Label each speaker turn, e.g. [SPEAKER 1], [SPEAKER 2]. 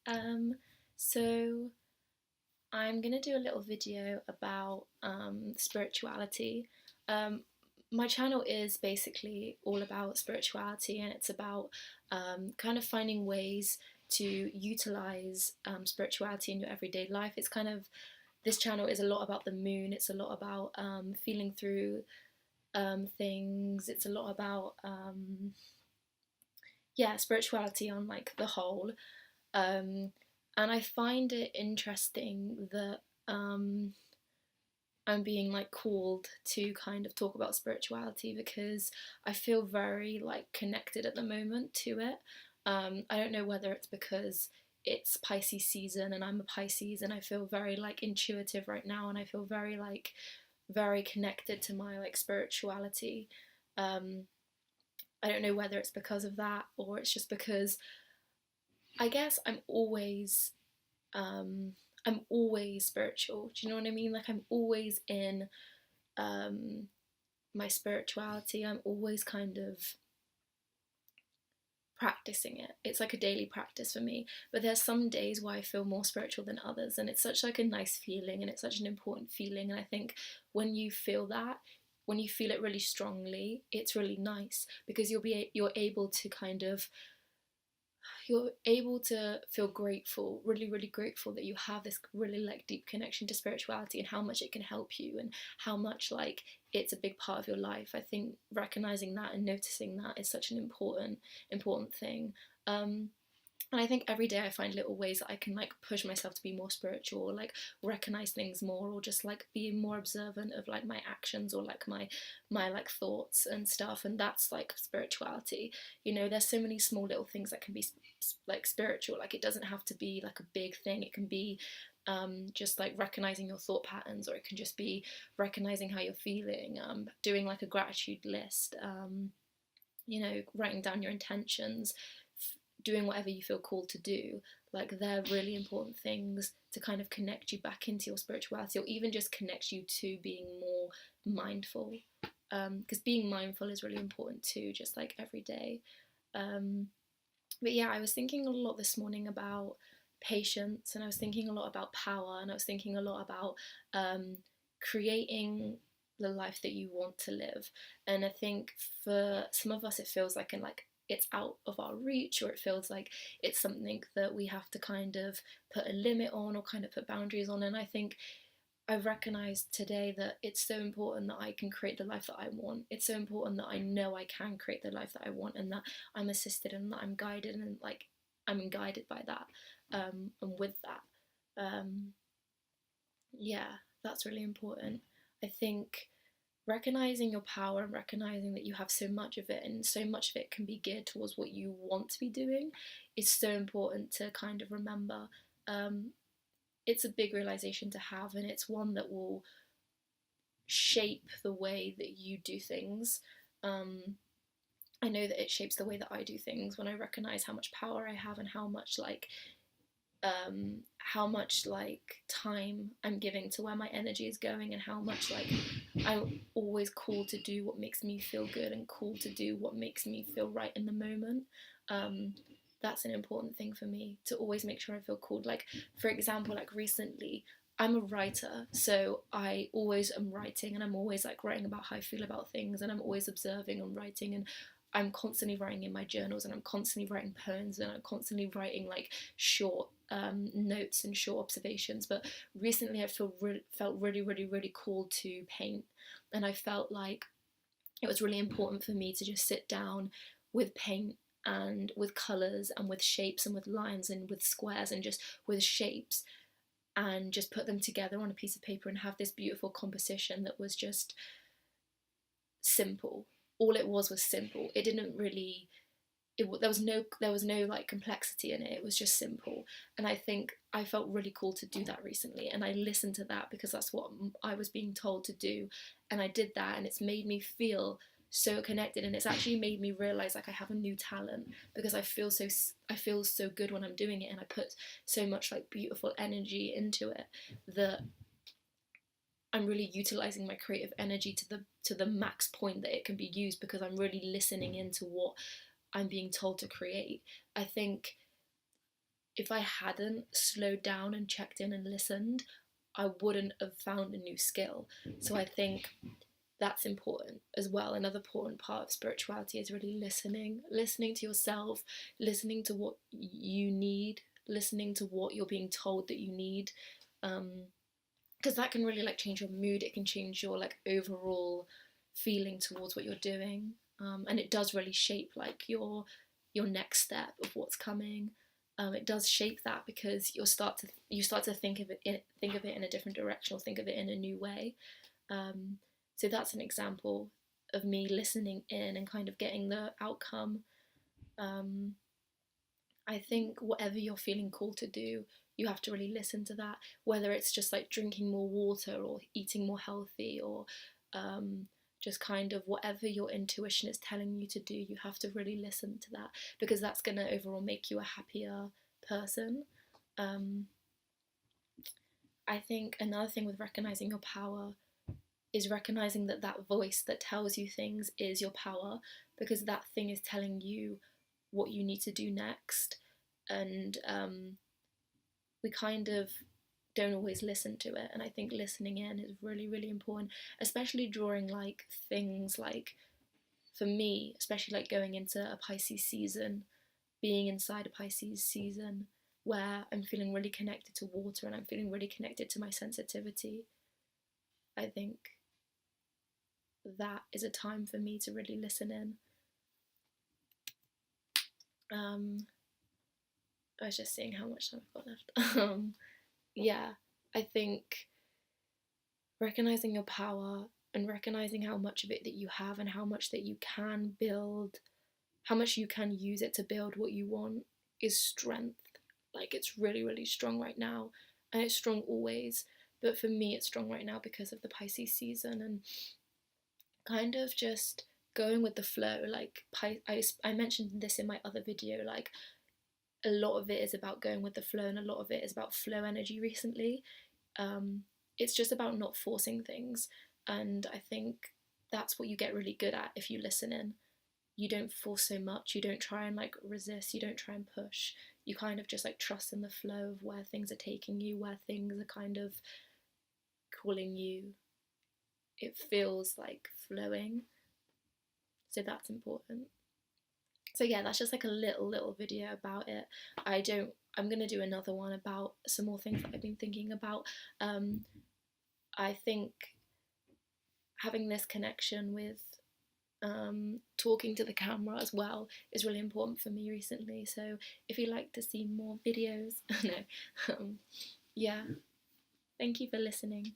[SPEAKER 1] Um, so I'm gonna do a little video about spirituality. Um, my channel is basically all about spirituality, and it's about kind of finding ways to utilize spirituality in your everyday life. It's kind of This channel is a lot about the moon. It's a lot about feeling through things. It's a lot about spirituality on like the whole. Um, and I find it interesting that I'm being like called to kind of talk about spirituality because I feel very like connected at the moment to it. I don't know whether it's because it's Pisces season and I'm a Pisces and I feel very like intuitive right now, and I feel very like very connected to my like spirituality. Um, I don't know whether it's because of that or it's just because I guess um I'm always spiritual. Do you know what I mean? Like I'm always in um my spirituality. I'm always kind of practicing it. It's like a daily practice for me. But there's some days where I feel more spiritual than others, and it's such like a nice feeling and it's such an important feeling. And I think when you feel that, when you feel it really strongly, it's really nice because you're able to kind of you're able to feel grateful, really, really grateful that you have this really like deep connection to spirituality and how much it can help you and how much like it's a big part of your life. I think recognizing that and noticing that is such an important thing. And I think every day I find little ways that I can like push myself to be more spiritual, or like recognize things more, or just like be more observant of like my actions or like my like thoughts and stuff. And that's like spirituality. You know, there's so many small little things that can be like spiritual. Like it doesn't have to be like a big thing. It can be just like recognizing your thought patterns, or it can just be recognizing how you're feeling, doing like a gratitude list, you know, writing down your intentions, doing whatever you feel called to do. Like they're really important things to kind of connect you back into your spirituality, or even just connect you to being more mindful. Because being mindful is really important too, just like every day. Um, but yeah, I was thinking a lot this morning about patience, and I was thinking a lot about power, and I was thinking a lot about creating the life that you want to live. And I think for some of us, it feels like it's out of our reach, or it feels like it's something that we have to kind of put a limit on or kind of put boundaries on. And I think I've recognized today that it's so important that I can create the life that I want. It's so important that I know I can create the life that I want, and that I'm assisted and that I'm guided, and like I'm guided by that, and with that. Yeah, that's really important. I think recognizing your power and recognizing that you have so much of it, and so much of it can be geared towards what you want to be doing, is so important to kind of remember. Um, it's a big realization to have, and it's one that will shape the way that you do things. Um, I know that it shapes the way that I do things when I recognize how much power I have and how much like time I'm giving to where my energy is going, and how much like I'm always called to do what makes me feel good and called to do what makes me feel right in the moment. Um, that's an important thing for me, to always make sure I feel called. Like for example, like recently I'm a writer, so I always am writing, and I'm always like writing about how I feel about things, and I'm always observing and writing, and I'm constantly writing in my journals, and I'm constantly writing poems, and I'm constantly writing like short notes and short observations. But recently I felt really, really, really called to paint, and I felt like it was really important for me to just sit down with paint and with colours and with shapes and with lines and with squares and just with shapes, and just put them together on a piece of paper and have this beautiful composition that was just simple. All it was simple. It didn't really there was no like complexity in it. It was just simple. And I think I felt really cool to do that recently, and I listened to that because that's what I was being told to do, and I did that, and it's made me feel so connected, and it's actually made me realize like I have a new talent, because I feel so good when I'm doing it, and I put so much like beautiful energy into it that I'm really utilizing my creative energy to the max point that it can be used, because I'm really listening into what I'm being told to create. I think if I hadn't slowed down and checked in and listened, I wouldn't have found a new skill. So I think that's important as well. Another important part of spirituality is really listening to yourself, listening to what you need, listening to what you're being told that you need, because that can really like change your mood. It can change your like overall feeling towards what you're doing, and it does really shape like your next step of what's coming. It does shape that because you start to think of it in a different direction, or think of it in a new way. So that's an example of me listening in and kind of getting the outcome. Um, I think whatever you're feeling called to do, you have to really listen to that. Whether it's just like drinking more water or eating more healthy, or just kind of whatever your intuition is telling you to do, you have to really listen to that, because that's going to overall make you a happier person. Um, I think another thing with recognizing your power is recognizing that that voice that tells you things is your power, because that thing is telling you what you need to do next. And we kind of don't always listen to it. And I think listening in is really, really important, especially during like things like, for me, especially like going into a Pisces season, being inside a Pisces season where I'm feeling really connected to water and I'm feeling really connected to my sensitivity. I think that is a time for me to really listen in. I was just seeing how much time I've got left. Yeah, I think recognizing your power and recognizing how much of it that you have and how much that you can build, how much you can use it to build what you want, is strength. Like, it's really, really strong right now, and it's strong always. But for me, it's strong right now because of the Pisces season and kind of just going with the flow. Like, I mentioned this in my other video, like, a lot of it is about going with the flow, and a lot of it is about flow energy recently. It's just about not forcing things, and I think that's what you get really good at if you listen in. You don't force so much, you don't try and like resist, you don't try and push. You kind of just like trust in the flow of where things are taking you, where things are kind of calling you. It feels like flowing, so that's important. So yeah, that's just like a little video about it. I'm gonna do another one about some more things that I've been thinking about. I think having this connection with talking to the camera as well is really important for me recently. So if you'd like to see more videos, no, yeah, thank you for listening.